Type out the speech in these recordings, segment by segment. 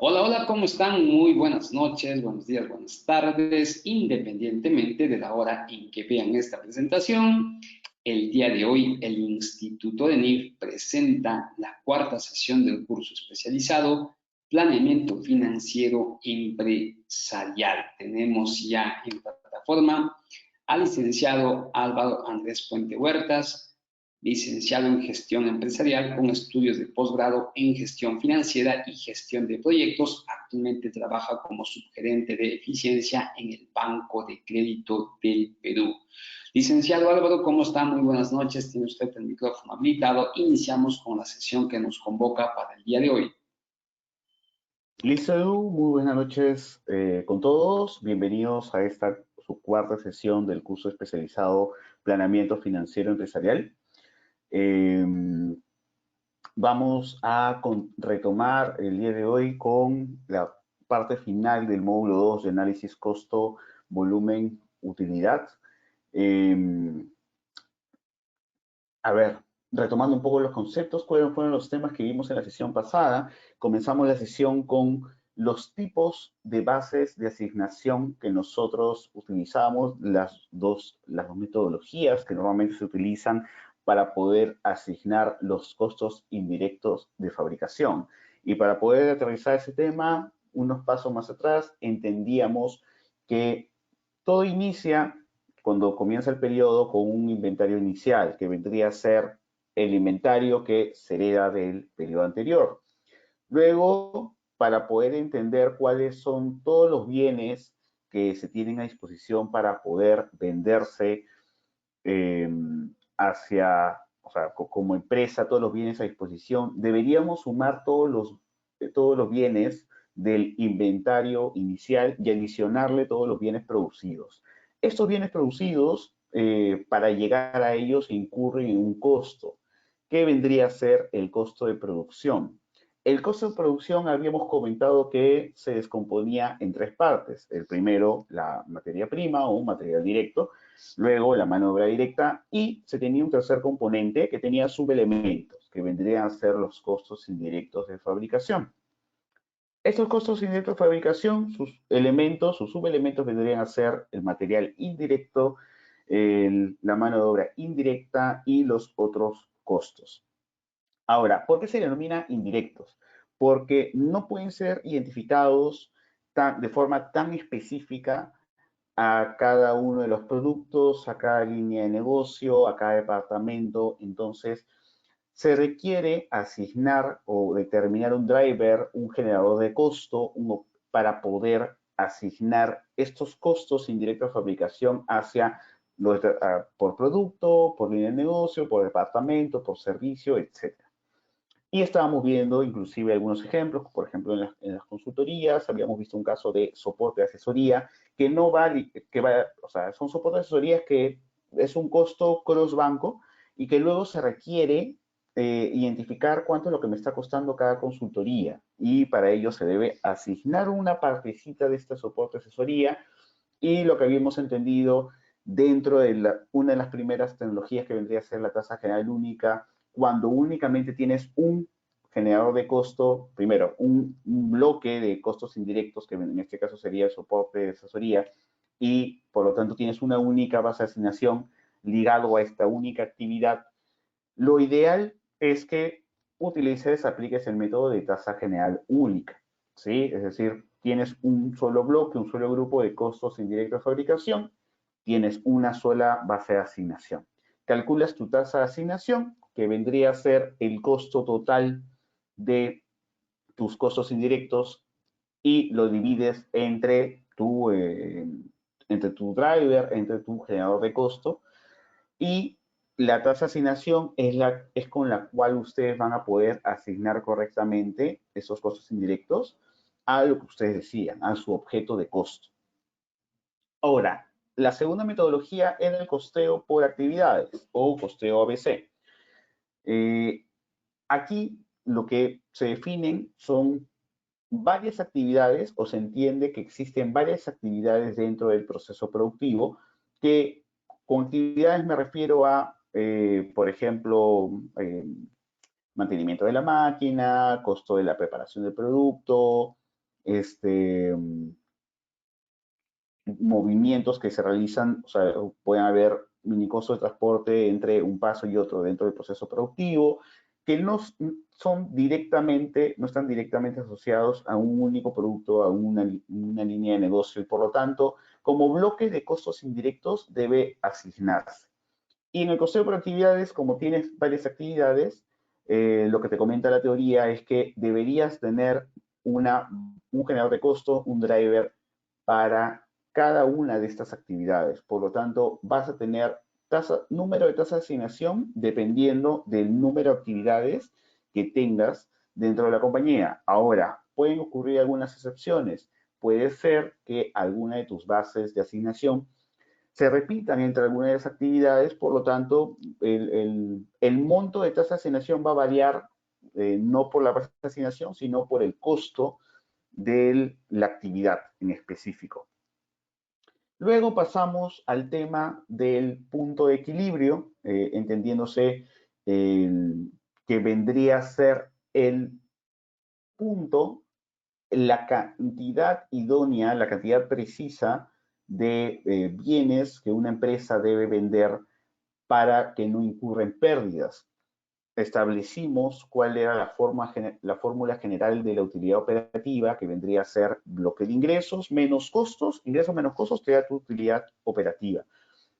Hola, hola, ¿cómo están? Muy buenas noches, buenos días, buenas tardes, independientemente de la hora en que vean esta presentación. El día de hoy, el Instituto de NIF presenta la cuarta sesión del curso especializado Planeamiento Financiero Empresarial. Tenemos ya en plataforma al licenciado Álvaro Andrés Puente Huertas, licenciado en Gestión Empresarial con estudios de posgrado en Gestión Financiera y Gestión de Proyectos. Actualmente trabaja como subgerente de eficiencia en el Banco de Crédito del Perú. Licenciado Álvaro, ¿cómo está? Muy buenas noches. Tiene usted el micrófono habilitado. Iniciamos con la sesión que nos convoca para el día de hoy. Listo, Edu, muy buenas noches con todos. Bienvenidos a esta su cuarta sesión del curso especializado Planeamiento Financiero Empresarial. Eh, Vamos a retomar el día de hoy con la parte final del módulo 2 de análisis costo, volumen, utilidad. Eh, A ver, retomando un poco los conceptos, ¿cuáles fueron los temas que vimos en la sesión pasada? Comenzamos la sesión con los tipos de bases de asignación que nosotros utilizamos, las dos metodologías que normalmente se utilizan para poder asignar los costos indirectos de fabricación. Y para poder aterrizar ese tema, unos pasos más atrás, entendíamos que todo inicia cuando comienza el periodo con un inventario inicial, que vendría a ser el inventario que se hereda del periodo anterior. Luego, para poder entender cuáles son todos los bienes que se tienen a disposición para poder venderse eh, o sea, como empresa, todos los bienes a disposición, deberíamos sumar todos los bienes del inventario inicial y adicionarle todos los bienes producidos. Estos bienes producidos, para llegar a ellos, incurren en un costo, que vendría a ser el costo de producción. El costo de producción habíamos comentado que se descomponía en tres partes. El primero, la materia prima o material directo, luego la mano de obra directa y se tenía un tercer componente que tenía subelementos, que vendrían a ser los costos indirectos de fabricación. Estos costos indirectos de fabricación, sus subelementos vendrían a ser el material indirecto, la mano de obra indirecta y los otros costos. Ahora, ¿por qué se denomina indirectos? Porque no pueden ser identificados de forma tan específica a cada uno de los productos, a cada línea de negocio, a cada departamento. Entonces, se requiere asignar o determinar un driver, un generador de costo, para poder asignar estos costos indirectos de fabricación hacia por producto, por línea de negocio, por departamento, por servicio, etc. Y estábamos viendo inclusive algunos ejemplos, por ejemplo en las consultorías, habíamos visto un caso de soporte de asesoría que no vale, o sea, son soporte de asesorías que es un costo cross banco y que luego se requiere identificar cuánto es lo que me está costando cada consultoría y para ello se debe asignar una partecita de este soporte de asesoría y lo que habíamos entendido dentro de una de las primeras tecnologías que vendría a ser la tasa general única, cuando únicamente tienes un generador de costo, primero, un bloque de costos indirectos, que en este caso sería el soporte de asesoría, y por lo tanto tienes una única base de asignación ligado a esta única actividad. Lo ideal es que apliques el método de tasa general única, ¿sí? Es decir, tienes un solo bloque, un solo grupo de costos indirectos de fabricación, tienes una sola base de asignación. Calculas tu tasa de asignación, que vendría a ser el costo total de tus costos indirectos y lo divides entre tu driver, entre tu generador de costo y la tasa de asignación es con la cual ustedes van a poder asignar correctamente esos costos indirectos a lo que ustedes decían, a su objeto de costo. Ahora, la segunda metodología era el costeo por actividades o costeo ABC. Eh, Aquí lo que se definen son varias actividades o se entiende que existen varias actividades dentro del proceso productivo que con actividades me refiero a, por ejemplo, mantenimiento de la máquina, costo de la preparación del producto, movimientos que se realizan, o sea, pueden haber mini costos de transporte entre un paso y otro dentro del proceso productivo, que no son directamente, no están directamente asociados a un único producto, a una línea de negocio, y por lo tanto, como bloque de costos indirectos debe asignarse. Y en el costo de productividades, como tienes varias actividades, lo que te comenta la teoría es que deberías tener un generador de costo, un driver para cada una de estas actividades. Por lo tanto, vas a tener número de tasas de asignación dependiendo del número de actividades que tengas dentro de la compañía. Ahora, pueden ocurrir algunas excepciones. Puede ser que alguna de tus bases de asignación se repitan entre algunas de las actividades, por lo tanto, el monto de tasa de asignación va a variar no por la tasa de asignación, sino por el costo de la actividad en específico. Luego pasamos al tema del punto de equilibrio, entendiéndose que vendría a ser el punto, la cantidad idónea, la cantidad precisa de bienes que una empresa debe vender para que no incurra en pérdidas. Establecimos cuál era la fórmula general de la utilidad operativa, que vendría a ser bloque de ingresos menos costos te da tu utilidad operativa.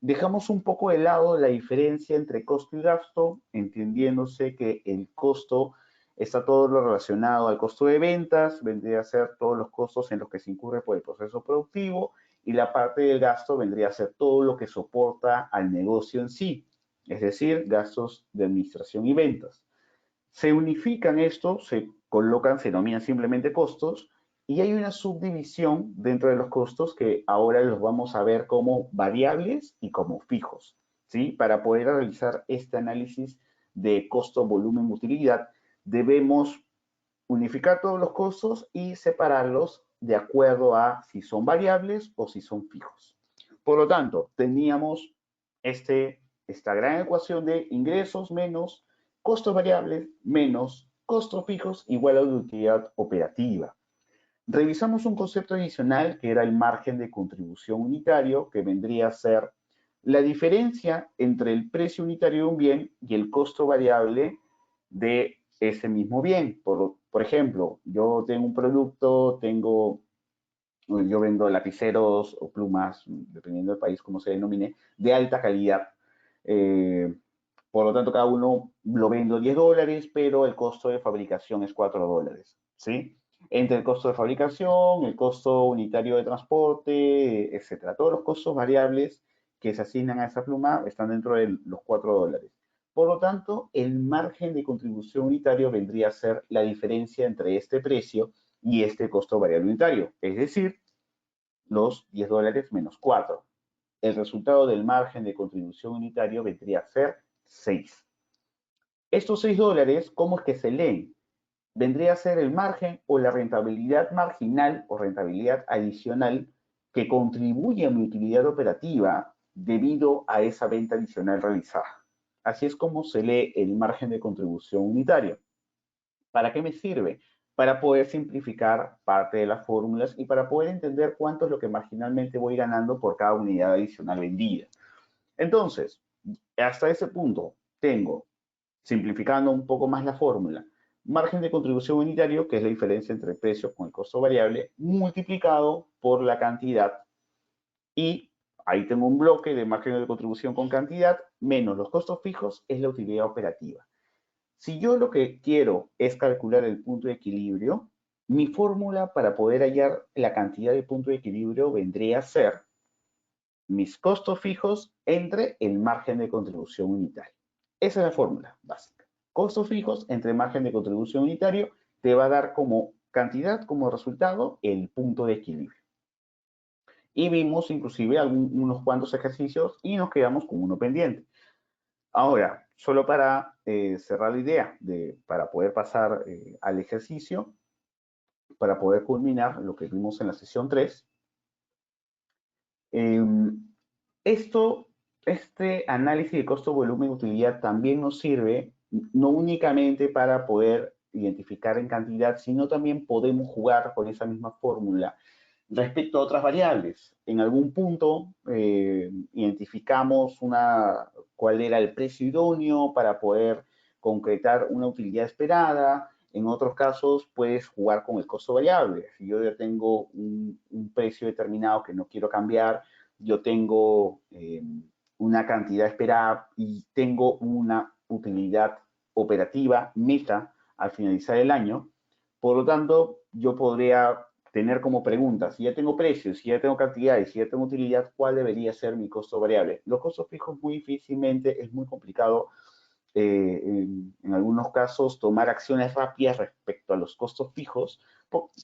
Dejamos un poco de lado la diferencia entre costo y gasto, entendiéndose que el costo está todo lo relacionado al costo de ventas, vendría a ser todos los costos en los que se incurre por el proceso productivo, y la parte del gasto vendría a ser todo lo que soporta al negocio en sí, es decir, gastos de administración y ventas. Se unifican estos, se colocan, se denominan simplemente costos, y hay una subdivisión dentro de los costos que ahora los vamos a ver como variables y como fijos, ¿sí? Para poder realizar este análisis de costo, volumen, utilidad, debemos unificar todos los costos y separarlos de acuerdo a si son variables o si son fijos. Por lo tanto, teníamos esta gran ecuación de ingresos menos costos variables menos costos fijos igual a la utilidad operativa. Revisamos un concepto adicional que era el margen de contribución unitario, que vendría a ser la diferencia entre el precio unitario de un bien y el costo variable de ese mismo bien. Por ejemplo, yo tengo un producto, yo vendo lapiceros o plumas, dependiendo del país, como se denomine, de alta calidad. Eh, por lo tanto, cada uno lo vendo $10, pero el costo de fabricación es $4, ¿sí? Entre el costo de fabricación, el costo unitario de transporte, etcétera. Todos los costos variables que se asignan a esa pluma están dentro de los $4. Por lo tanto, el margen de contribución unitario vendría a ser la diferencia entre este precio y este costo variable unitario, es decir, los $10 menos 4. El resultado del margen de contribución unitario vendría a ser 6. Estos $6, ¿cómo es que se leen? Vendría a ser el margen o la rentabilidad marginal o rentabilidad adicional que contribuye a mi utilidad operativa debido a esa venta adicional realizada. Así es como se lee el margen de contribución unitario. ¿Para qué me sirve? Para poder simplificar parte de las fórmulas y para poder entender cuánto es lo que marginalmente voy ganando por cada unidad adicional vendida. Entonces, hasta ese punto tengo, simplificando un poco más la fórmula, margen de contribución unitario, que es la diferencia entre el precio con el costo variable, multiplicado por la cantidad, y ahí tengo un bloque de margen de contribución con cantidad, menos los costos fijos, es la utilidad operativa. Si yo lo que quiero es calcular el punto de equilibrio, mi fórmula para poder hallar la cantidad de punto de equilibrio vendría a ser mis costos fijos entre el margen de contribución unitario. Esa es la fórmula básica. Costos fijos entre margen de contribución unitario te va a dar como cantidad, como resultado, el punto de equilibrio. Y vimos inclusive unos cuantos ejercicios y nos quedamos con uno pendiente. Ahora, solo para cerrar la idea, para poder pasar al ejercicio, para poder culminar lo que vimos en la sesión 3, este análisis de costo, volumen y utilidad también nos sirve no únicamente para poder identificar en cantidad, sino también podemos jugar con esa misma fórmula respecto a otras variables. En algún punto identificamos cuál era el precio idóneo para poder concretar una utilidad esperada. En otros casos puedes jugar con el costo variable. Si yo ya tengo un precio determinado que no quiero cambiar, yo tengo una cantidad esperada y tengo una utilidad operativa meta al finalizar el año. Por lo tanto, yo podría tener como pregunta, si ya tengo precios, si ya tengo cantidades, si ya tengo utilidad, ¿cuál debería ser mi costo variable? Los costos fijos muy difícilmente, es muy complicado en algunos casos tomar acciones rápidas respecto a los costos fijos,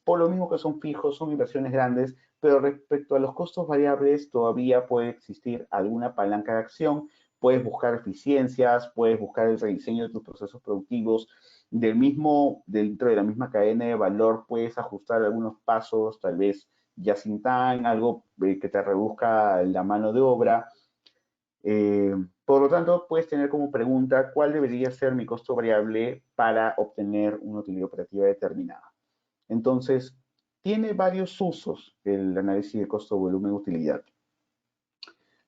por lo mismo que son fijos, son inversiones grandes, pero respecto a los costos variables todavía puede existir alguna palanca de acción, puedes buscar eficiencias, puedes buscar el rediseño de tus procesos productivos, dentro de la misma cadena de valor puedes ajustar algunos pasos, tal vez ya sin time, algo que te reduzca la mano de obra. Por lo tanto, puedes tener como pregunta cuál debería ser mi costo variable para obtener una utilidad operativa determinada. Entonces, tiene varios usos el análisis de costo, volumen, utilidad.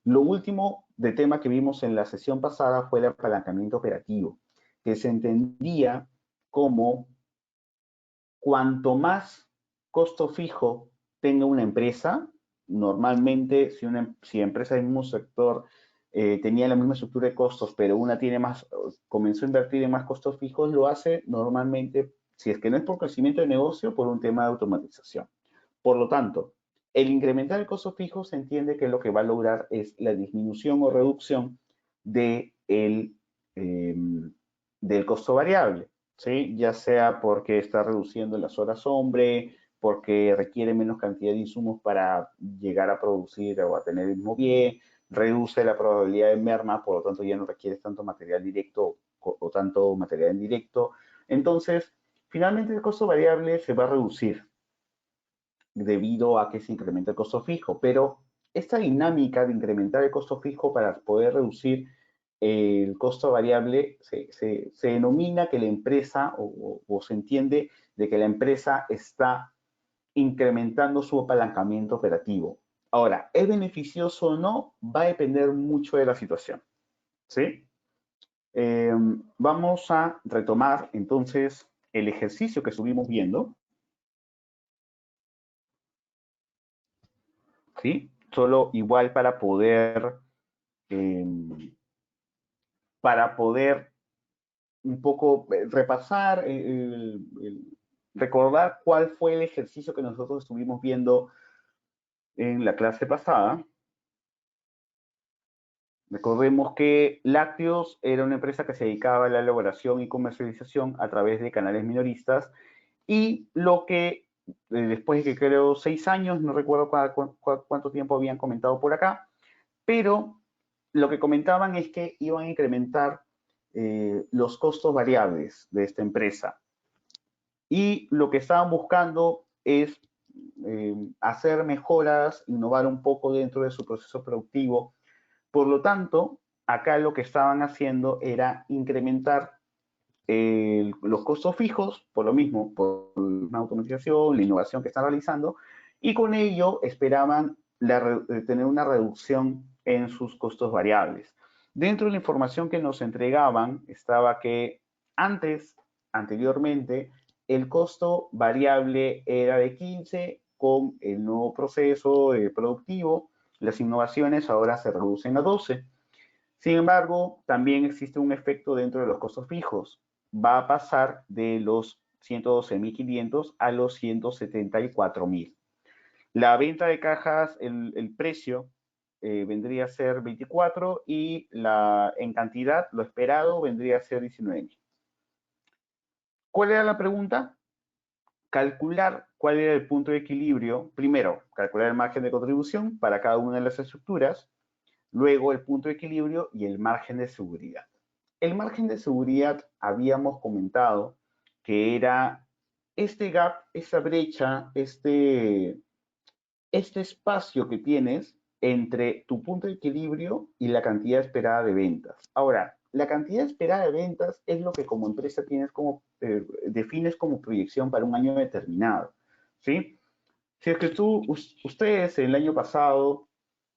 Lo último de tema que vimos en la sesión pasada fue el apalancamiento operativo, que se entendía como cuanto más costo fijo tenga una empresa, normalmente si la empresa del mismo sector tenía la misma estructura de costos, pero una comenzó a invertir en más costos fijos, lo hace normalmente, si es que no es por crecimiento de negocio, por un tema de automatización. Por lo tanto, el incrementar el costo fijo se entiende que lo que va a lograr es la disminución o reducción del costo variable, ¿sí? Ya sea porque está reduciendo las horas hombre, porque requiere menos cantidad de insumos para llegar a producir o a tener el mismo bien, reduce la probabilidad de merma, por lo tanto ya no requieres tanto material directo o tanto material indirecto. Entonces, finalmente el costo variable se va a reducir debido a que se incrementa el costo fijo, pero esta dinámica de incrementar el costo fijo para poder reducir el costo variable se denomina que la empresa o se entiende de que la empresa está incrementando su apalancamiento operativo. Ahora, ¿es beneficioso o no? Va a depender mucho de la situación, ¿sí? Vamos a retomar entonces el ejercicio que estuvimos viendo, ¿sí? Solo igual eh, para poder un poco repasar, recordar cuál fue el ejercicio que nosotros estuvimos viendo en la clase pasada. Recordemos que Lácteos era una empresa que se dedicaba a la elaboración y comercialización a través de canales minoristas y lo que después de que creo 6 años, no recuerdo cuánto tiempo habían comentado por acá, pero lo que comentaban es que iban a incrementar los costos variables de esta empresa. Y lo que estaban buscando es hacer mejoras, innovar un poco dentro de su proceso productivo. Por lo tanto, acá lo que estaban haciendo era incrementar los costos fijos, por lo mismo, por la automatización, la innovación que están realizando, y con ello esperaban tener una reducción en sus costos variables. Dentro de la información que nos entregaban estaba que anteriormente, el costo variable era de 15, con el nuevo proceso productivo, las innovaciones ahora se reducen a 12. Sin embargo, también existe un efecto dentro de los costos fijos. Va a pasar de los 112.500 a los 174.000. La venta de cajas, el precio vendría a ser 24 y en cantidad, lo esperado, vendría a ser 19.000. ¿Cuál era la pregunta? Calcular cuál era el punto de equilibrio. Primero, calcular el margen de contribución para cada una de las estructuras. Luego, el punto de equilibrio y el margen de seguridad. El margen de seguridad habíamos comentado que era este gap, esa brecha, este espacio que tienes entre tu punto de equilibrio y la cantidad esperada de ventas. Ahora, la cantidad esperada de ventas es lo que como empresa tienes como, defines como proyección para un año determinado, ¿sí? Si es que ustedes el año pasado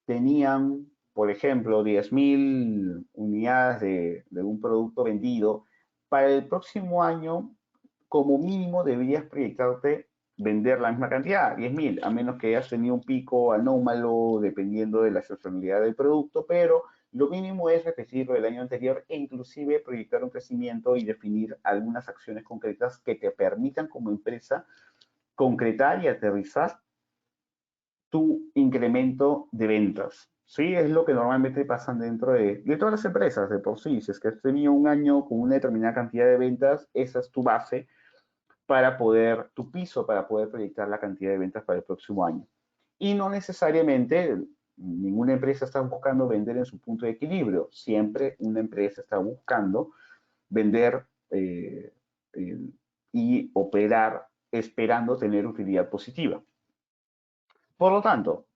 tenían, por ejemplo, 10.000 unidades de un producto vendido, para el próximo año, como mínimo, deberías proyectarte vender la misma cantidad, 10.000, a menos que hayas tenido un pico anómalo dependiendo de la sazonalidad del producto, pero lo mínimo es repetir lo del año anterior e inclusive proyectar un crecimiento y definir algunas acciones concretas que te permitan como empresa concretar y aterrizar tu incremento de ventas. Sí, es lo que normalmente pasan dentro de todas las empresas de por sí. Si es que has tenido un año con una determinada cantidad de ventas, esa es tu base para poder, tu piso para poder proyectar la cantidad de ventas para el próximo año. Y no necesariamente ninguna empresa está buscando vender en su punto de equilibrio. Siempre una empresa está buscando vender eh, y operar esperando tener utilidad positiva. Por lo tanto,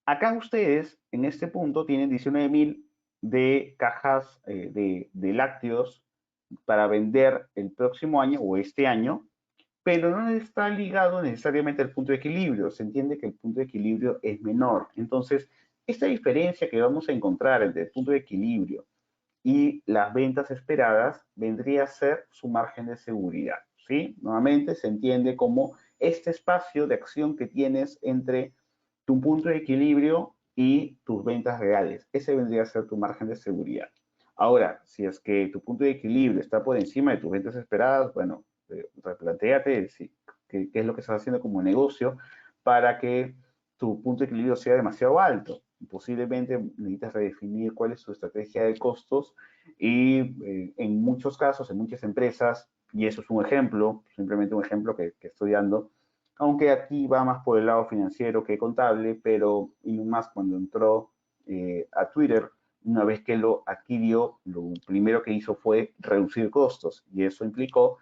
acá ustedes en este punto tienen 19.000 de cajas de lácteos para vender el próximo año o este año, pero no está ligado necesariamente al punto de equilibrio. Se entiende que el punto de equilibrio es menor. Entonces, esta diferencia que vamos a encontrar entre el punto de equilibrio y las ventas esperadas vendría a ser su margen de seguridad. ¿Sí? Nuevamente se entiende como este espacio de acción que tienes entre tu punto de equilibrio y tus ventas reales. Ese vendría a ser tu margen de seguridad. Ahora, si es que tu punto de equilibrio está por encima de tus ventas esperadas, bueno, replantéate qué es lo que estás haciendo como negocio para que tu punto de equilibrio sea demasiado alto. Posiblemente necesitas redefinir cuál es tu estrategia de costos y en muchos casos, en muchas empresas, y eso es un ejemplo, simplemente un ejemplo que estoy dando, aunque aquí va más por el lado financiero que contable, pero Elon Musk cuando entró a Twitter, una vez que lo adquirió, lo primero que hizo fue reducir costos y eso implicó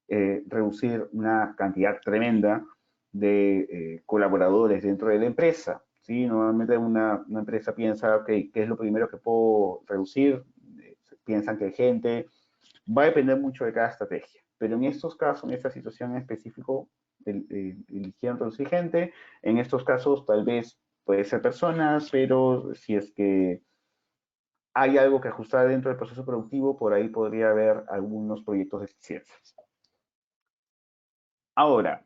reducir una cantidad tremenda de colaboradores dentro de la empresa. ¿Sí? Normalmente una empresa piensa, ok, ¿qué es lo primero que puedo reducir? Piensan que hay gente, va a depender mucho de cada estrategia, pero en estos casos, en esta situación en específico, eligieron reducir gente, en estos casos tal vez puede ser personas, pero si es que hay algo que ajustar dentro del proceso productivo, por ahí podría haber algunos proyectos de eficiencia. Ahora,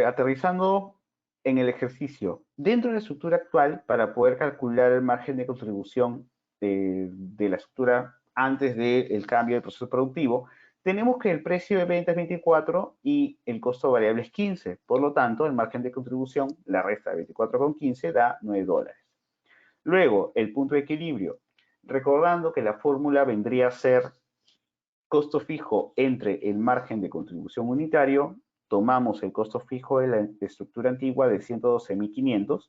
aterrizando en el ejercicio, dentro de la estructura actual, para poder calcular el margen de contribución de la estructura antes del cambio del proceso productivo, tenemos que el precio de venta es 24 y el costo variable es 15. Por lo tanto, el margen de contribución, la resta de 24,15 da $9. Luego, el punto de equilibrio. Recordando que la fórmula vendría a ser costo fijo entre el margen de contribución unitario, tomamos el costo fijo de la estructura antigua de 112.500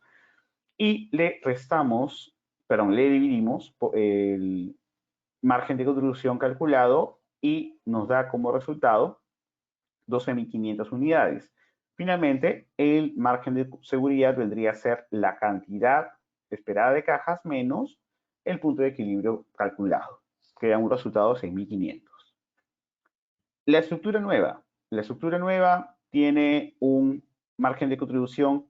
y le restamos, perdón, le dividimos el margen de contribución calculado y nos da como resultado 12.500 unidades. Finalmente, el margen de seguridad vendría a ser la cantidad esperada de cajas menos el punto de equilibrio calculado, que da un resultado de 6.500. La estructura nueva. La estructura nueva tiene un margen de contribución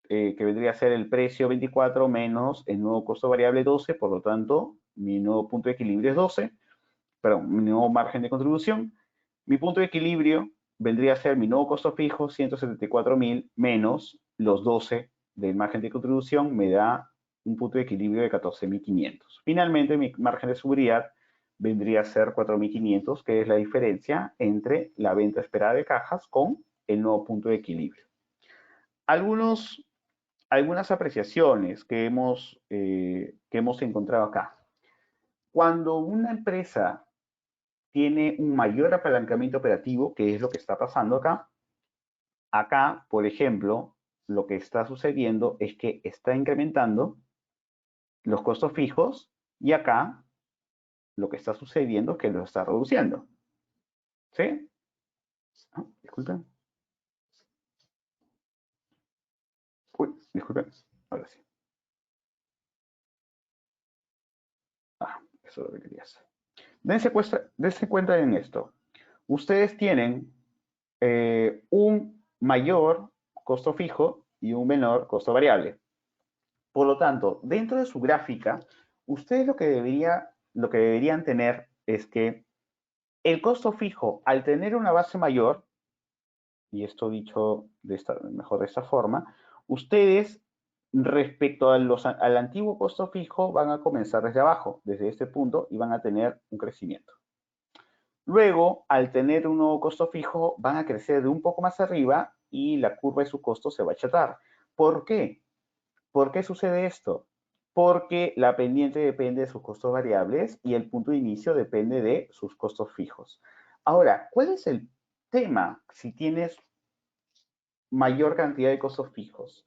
que vendría a ser el precio 24 menos el nuevo costo variable 12, por lo tanto, mi nuevo punto de equilibrio es 12, perdón, mi nuevo margen de contribución. Mi punto de equilibrio vendría a ser mi nuevo costo fijo, 174.000 menos los 12 del margen de contribución, me da un punto de equilibrio de 14.500. Finalmente, mi margen de seguridad vendría a ser 4.500, que es la diferencia entre la venta esperada de cajas con el nuevo punto de equilibrio. Algunas apreciaciones que hemos encontrado acá. Cuando una empresa tiene un mayor apalancamiento operativo, que es lo que está pasando acá, por ejemplo, lo que está sucediendo es que está incrementando los costos fijos y acá lo que está sucediendo es que lo está reduciendo. ¿Sí? Oh, disculpen. Uy, disculpen. Ahora sí. Eso es lo que quería hacer. Dense cuenta en esto. Ustedes tienen un mayor costo fijo y un menor costo variable. Por lo tanto, dentro de su gráfica, ustedes lo que deberían tener es que el costo fijo, al tener una base mayor, y esto dicho mejor de esta forma, ustedes respecto al antiguo costo fijo van a comenzar desde abajo, desde este punto, y van a tener un crecimiento. Luego, al tener un nuevo costo fijo, van a crecer de un poco más arriba y la curva de su costo se va a achatar. ¿Por qué? ¿Por qué sucede esto? Porque la pendiente depende de sus costos variables y el punto de inicio depende de sus costos fijos. Ahora, ¿cuál es el tema si tienes mayor cantidad de costos fijos?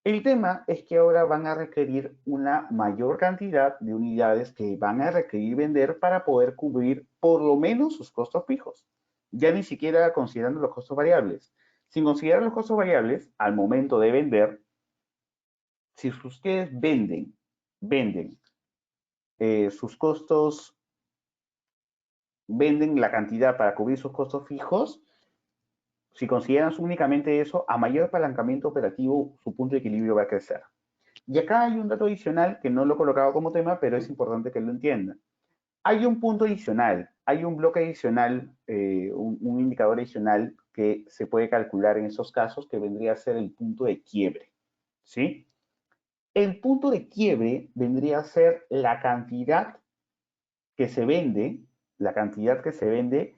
El tema es que ahora van a requerir una mayor cantidad de unidades que van a requerir vender para poder cubrir por lo menos sus costos fijos. Ya ni siquiera considerando los costos variables. Sin considerar los costos variables, al momento de vender, si ustedes venden sus costos, venden la cantidad para cubrir sus costos fijos, si consideran únicamente eso, a mayor apalancamiento operativo, su punto de equilibrio va a crecer. Y acá hay un dato adicional que no lo he colocado como tema, pero es importante que lo entiendan. Hay un punto adicional, hay un bloque adicional, un indicador adicional que se puede calcular en esos casos que vendría a ser el punto de quiebre, ¿sí? El punto de quiebre vendría a ser la cantidad que se vende, la cantidad que se vende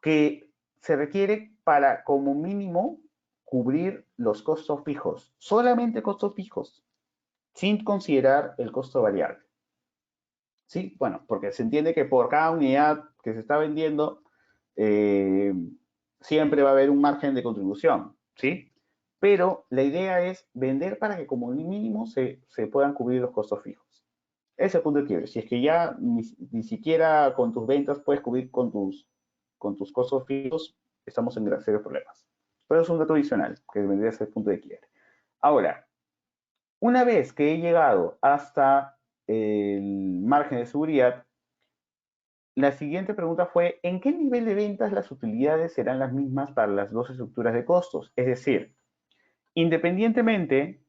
que se requiere para como mínimo cubrir los costos fijos, solamente costos fijos, sin considerar el costo variable. ¿Sí? Bueno, porque se entiende que por cada unidad que se está vendiendo, eh, siempre va a haber un margen de contribución, ¿sí? Pero la idea es vender para que como mínimo se puedan cubrir los costos fijos. Ese es el punto de quiebre. Si es que ya ni siquiera con tus ventas puedes cubrir con tus costos fijos, estamos en serios problemas. Pero es un dato adicional que vendría a ser el punto de quiebre. Ahora, una vez que he llegado hasta el margen de seguridad, la siguiente pregunta fue, ¿en qué nivel de ventas las utilidades serán las mismas para las dos estructuras de costos? Es decir, independientemente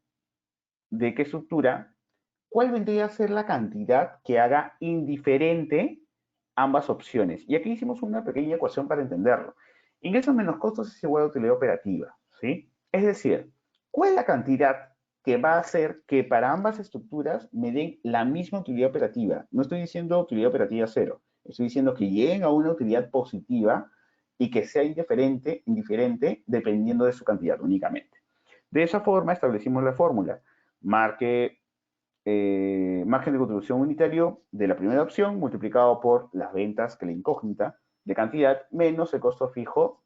de qué estructura, ¿cuál vendría a ser la cantidad que haga indiferente ambas opciones? Y aquí hicimos una pequeña ecuación para entenderlo. Ingresos menos costos es igual a utilidad operativa, ¿sí? Es decir, ¿cuál es la cantidad que va a hacer que para ambas estructuras me den la misma utilidad operativa? No estoy diciendo utilidad operativa cero, estoy diciendo que lleguen a una utilidad positiva y que sea indiferente dependiendo de su cantidad únicamente. De esa forma establecimos la fórmula. Marque margen de contribución unitario de la primera opción multiplicado por las ventas que la incógnita de cantidad menos el costo fijo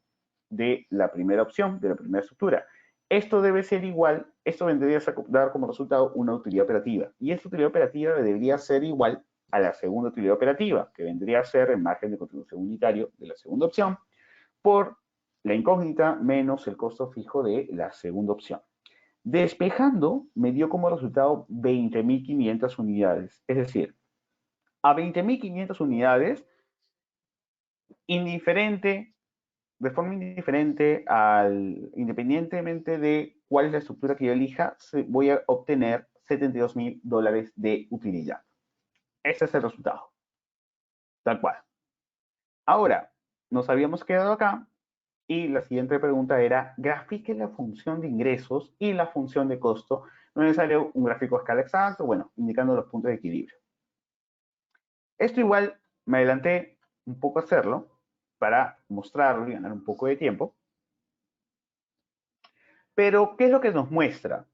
de la primera opción, de la primera estructura. Esto debe ser igual, esto vendría a dar como resultado una utilidad operativa. Y esta utilidad operativa debería ser igual a la segunda utilidad operativa, que vendría a ser el margen de contribución unitario de la segunda opción, por la incógnita menos el costo fijo de la segunda opción. Despejando me dio como resultado 20.500 unidades. Es decir, a 20.500 unidades, de forma indiferente, independientemente de cuál es la estructura que yo elija, voy a obtener $72.000 de utilidad. Este es el resultado. Tal cual. Ahora, nos habíamos quedado acá y la siguiente pregunta era, grafique la función de ingresos y la función de costo. No es necesario un gráfico a escala exacta, bueno, indicando los puntos de equilibrio. Esto igual me adelanté un poco a hacerlo para mostrarlo y ganar un poco de tiempo. Pero, ¿qué es lo que nos muestra?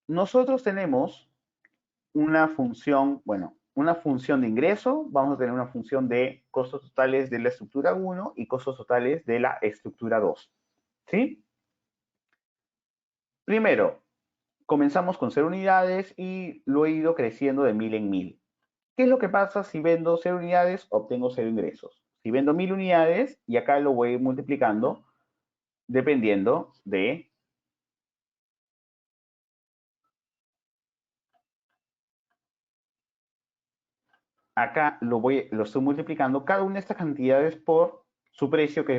Nosotros tenemos una función, bueno, una función de ingreso, vamos a tener una función de costos totales de la estructura 1 y costos totales de la estructura 2. ¿Sí? Primero, comenzamos con 0 unidades y lo he ido creciendo de 1000 en 1000. ¿Qué es lo que pasa si vendo 0 unidades? Obtengo 0 ingresos. Si vendo 1000 unidades, y acá lo voy multiplicando dependiendo de acá lo estoy multiplicando cada una de estas cantidades por su precio, que es